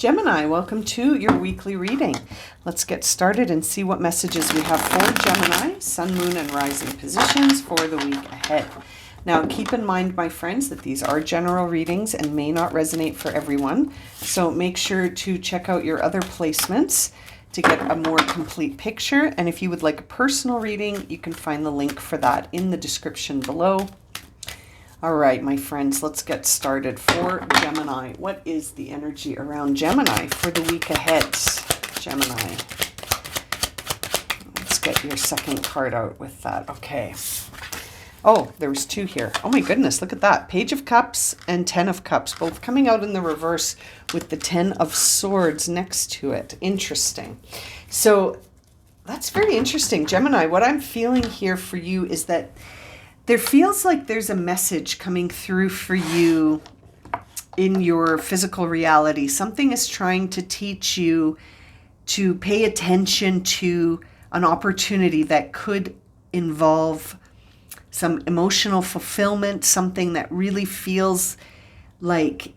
Gemini, welcome to your weekly reading. Let's get started and see what messages we have for Gemini, Sun, Moon, and Rising positions for the week ahead. Now, keep in mind, my friends, that these are general readings and may not resonate for everyone. So make sure to check out your other placements to get a more complete picture. And if you would like a personal reading, you can find the link for that in the description below. All right, my friends, let's get started. For Gemini, what is the energy around Gemini for the week ahead? Gemini. Let's get your second card out with that. Okay. Oh, there was two here. Oh my goodness, look at that. Page of Cups and 10 of Cups, both coming out in the reverse with the 10 of Swords next to it. Interesting. So that's very interesting. Gemini, what I'm feeling here for you is that there feels like there's a message coming through for you in your physical reality. Something is trying to teach you to pay attention to an opportunity that could involve some emotional fulfillment, something that really feels like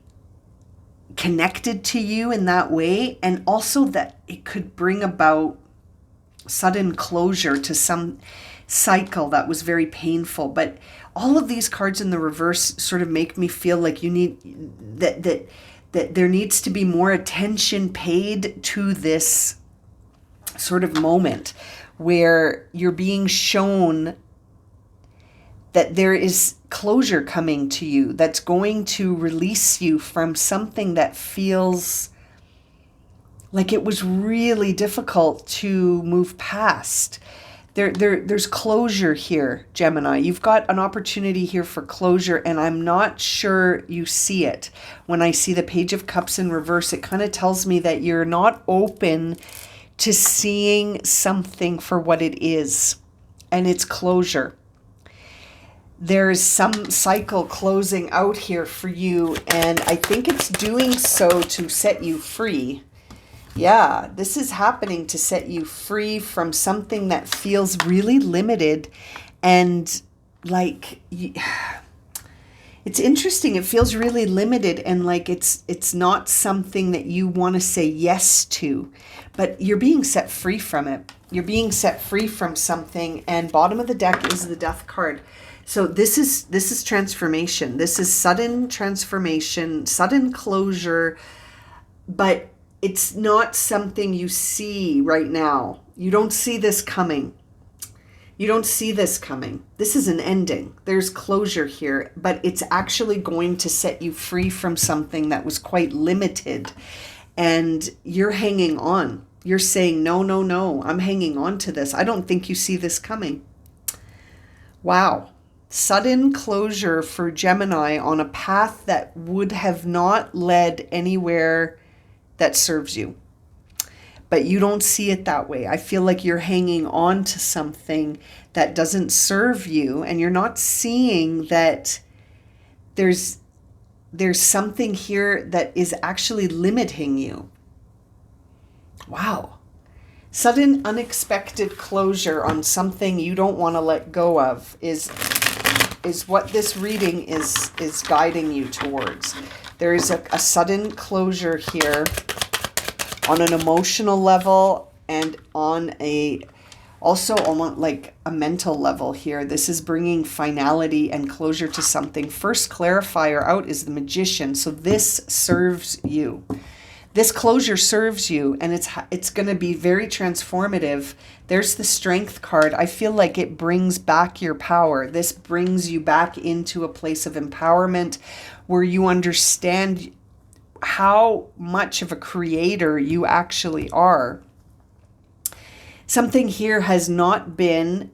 connected to you in that way, and also that it could bring about sudden closure to some cycle that was very painful. But all of these cards in the reverse sort of make me feel like you need that there needs to be more attention paid to this sort of moment where you're being shown that there is closure coming to you that's going to release you from something that feels like it was really difficult to move past. There's closure here, Gemini. You've got an opportunity here for closure, and I'm not sure you see it. When I see the Page of Cups in reverse, it kind of tells me that you're not open to seeing something for what it is, and it's closure. There's some cycle closing out here for you, and I think it's doing so to set you free. Yeah, this is happening to set you free from something that feels really limited and like it's interesting. It feels really limited and like it's not something that you want to say yes to, but you're being set free from it. You're being set free from something, and bottom of the deck is the Death card. So this is transformation. This is sudden transformation, sudden closure, but it's not something you see right now. You don't see this coming. You don't see this coming. This is an ending. There's closure here, but it's actually going to set you free from something that was quite limited. And you're hanging on. You're saying, no, no, no, I'm hanging on to this. I don't think you see this coming. Wow. Sudden closure for Gemini on a path that would have not led anywhere that serves you, but you don't see it that way. I feel like you're hanging on to something that doesn't serve you, and you're not seeing that there's something here that is actually limiting you. Wow. Sudden unexpected closure on something you don't want to let go of is what this reading is guiding you towards. There is a sudden closure here on an emotional level and on also almost like a mental level here. This is bringing finality and closure to something. First clarifier out is the Magician. So this serves you. This closure serves you, and it's going to be very transformative. There's the Strength card. I feel like it brings back your power. This brings you back into a place of empowerment where you understand how much of a creator you actually are. Something here has not been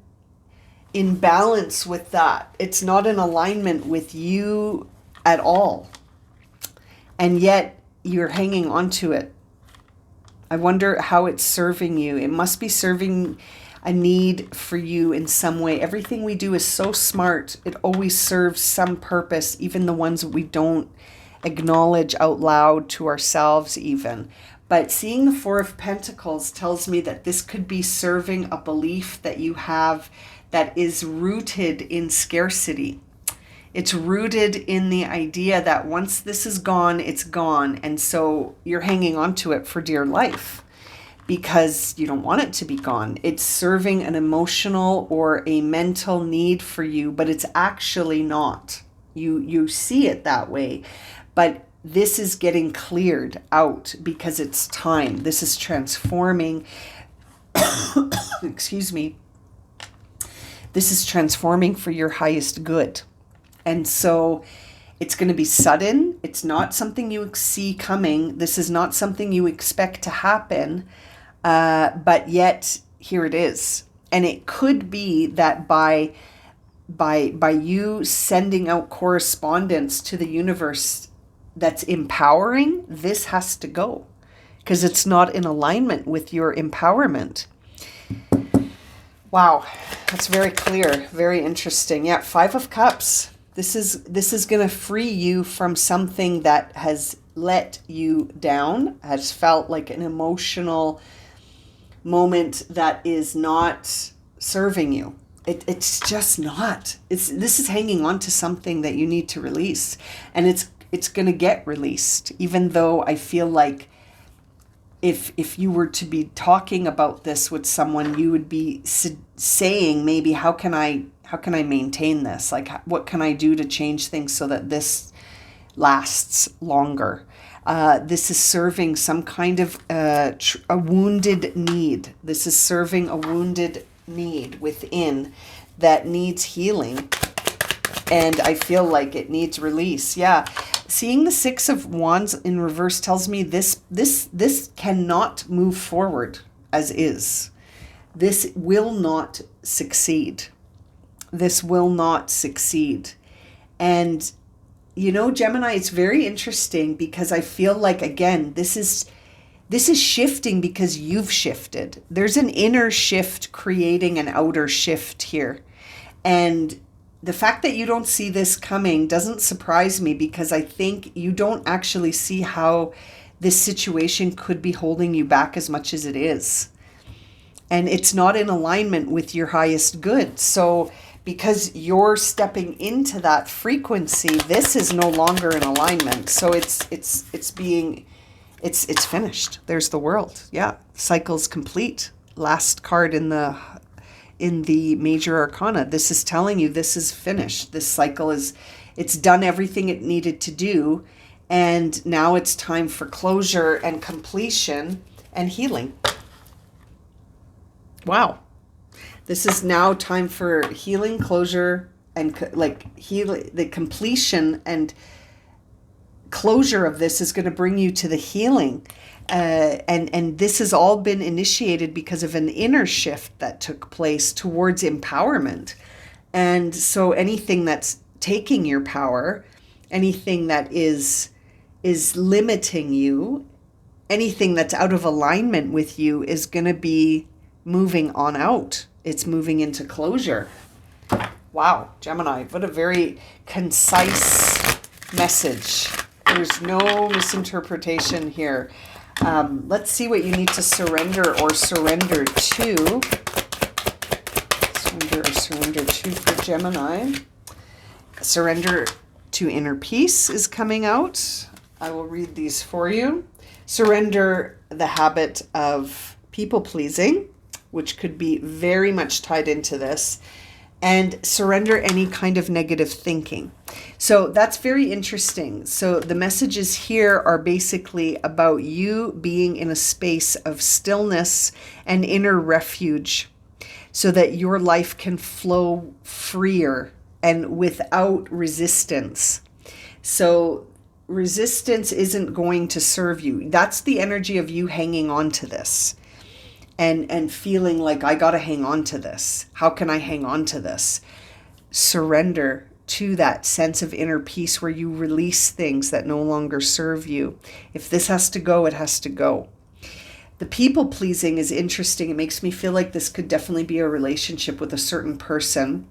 in balance with that. It's not in alignment with you at all. And yet you're hanging on to it. I wonder how it's serving you. It must be serving a need for you in some way. Everything we do is so smart. It always serves some purpose, even the ones we don't acknowledge out loud to ourselves even. But seeing the Four of Pentacles tells me that this could be serving a belief that you have that is rooted in scarcity. It's rooted in the idea that once this is gone, it's gone. And so you're hanging on to it for dear life because you don't want it to be gone. It's serving an emotional or a mental need for you, but it's actually not. You see it that way. But this is getting cleared out because it's time. This is transforming. Excuse me. This is transforming for your highest good. And so it's going to be sudden. It's not something you see coming. This is not something you expect to happen. But yet here it is. And it could be that by you sending out correspondence to the universe that's empowering, this has to go because it's not in alignment with your empowerment. Wow, that's very clear, very interesting. Yeah, 5 of Cups. This is going to free you from something that has let you down, has felt like an emotional moment that is not serving you. It's just not. This is hanging on to something that you need to release, and it's going to get released. Even though I feel like if you were to be talking about this with someone, you would be saying maybe how can I maintain this? Like, what can I do to change things so that this lasts longer? This is serving some kind of a wounded need. This is serving a wounded need within that needs healing. And I feel like it needs release. Yeah. Seeing the 6 of Wands in reverse tells me this cannot move forward as is. This will not succeed. This will not succeed. And you know, Gemini, it's very interesting because I feel like, again, this is shifting because you've shifted. There's an inner shift creating an outer shift here. And the fact that you don't see this coming doesn't surprise me because I think you don't actually see how this situation could be holding you back as much as it is. And it's not in alignment with your highest good. So because you're stepping into that frequency, this is no longer in alignment. So it's finished. There's the World. Yeah. Cycle's complete. Last card in the major arcana. This is telling you this is finished. This cycle it's done everything it needed to do. And now it's time for closure and completion and healing. Wow. This is now time for healing, closure, and the completion and closure of this is going to bring you to the healing. And this has all been initiated because of an inner shift that took place towards empowerment. And so anything that's taking your power, anything that is limiting you, anything that's out of alignment with you is going to be moving on out. It's moving into closure. Wow, Gemini, what a very concise message. There's no misinterpretation here. Let's see what you need to surrender or surrender to. Surrender to for Gemini. Surrender to inner peace is coming out. I will read these for you. Surrender the habit of people pleasing, which could be very much tied into this, and surrender any kind of negative thinking. So that's very interesting. So the messages here are basically about you being in a space of stillness and inner refuge so that your life can flow freer and without resistance. So resistance isn't going to serve you. That's the energy of you hanging on to this. And feeling like, I got to hang on to this. How can I hang on to this? Surrender to that sense of inner peace where you release things that no longer serve you. If this has to go, it has to go. The people pleasing is interesting. It makes me feel like this could definitely be a relationship with a certain person.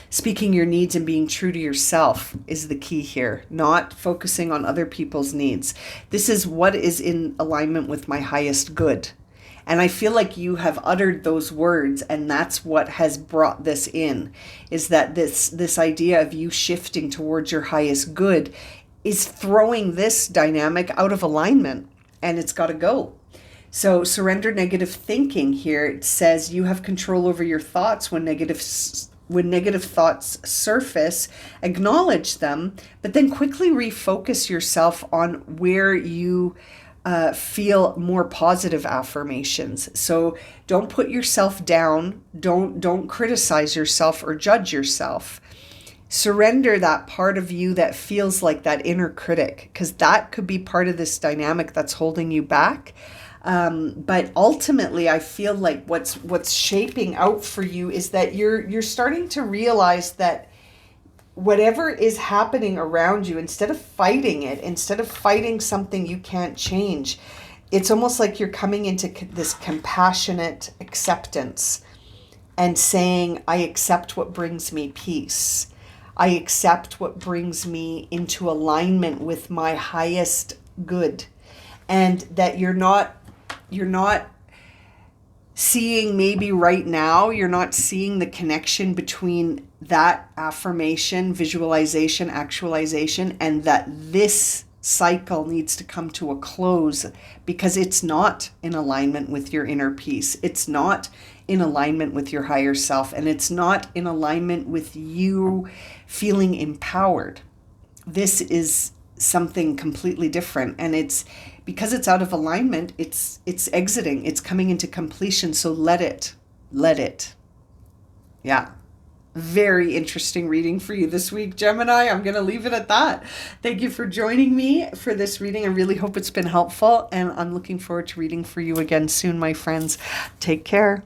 Speaking your needs and being true to yourself is the key here, not focusing on other people's needs. This is what is in alignment with my highest good. And I feel like you have uttered those words, and that's what has brought this in, is that this idea of you shifting towards your highest good is throwing this dynamic out of alignment, and it's got to go. So surrender negative thinking here. It says you have control over your thoughts. When negative thoughts surface, acknowledge them, but then quickly refocus yourself on where you feel more positive affirmations. So don't put yourself down. Don't criticize yourself or judge yourself. Surrender that part of you that feels like that inner critic, because that could be part of this dynamic that's holding you back. But ultimately, I feel like what's shaping out for you is that you're starting to realize that whatever is happening around you, instead of fighting it, instead of fighting something you can't change, it's almost like you're coming into this compassionate acceptance and saying, I accept what brings me peace. I accept what brings me into alignment with my highest good. And that you're not seeing, maybe right now, you're not seeing the connection between that affirmation, visualization, actualization, and that this cycle needs to come to a close because it's not in alignment with your inner peace. It's not in alignment with your higher self, and it's not in alignment with you feeling empowered. This is something completely different, and it's because it's out of alignment, it's exiting, it's coming into completion. So let it. Yeah. Very interesting reading for you this week, Gemini. I'm going to leave it at that. Thank you for joining me for this reading. I really hope it's been helpful, and I'm looking forward to reading for you again soon, my friends. Take care.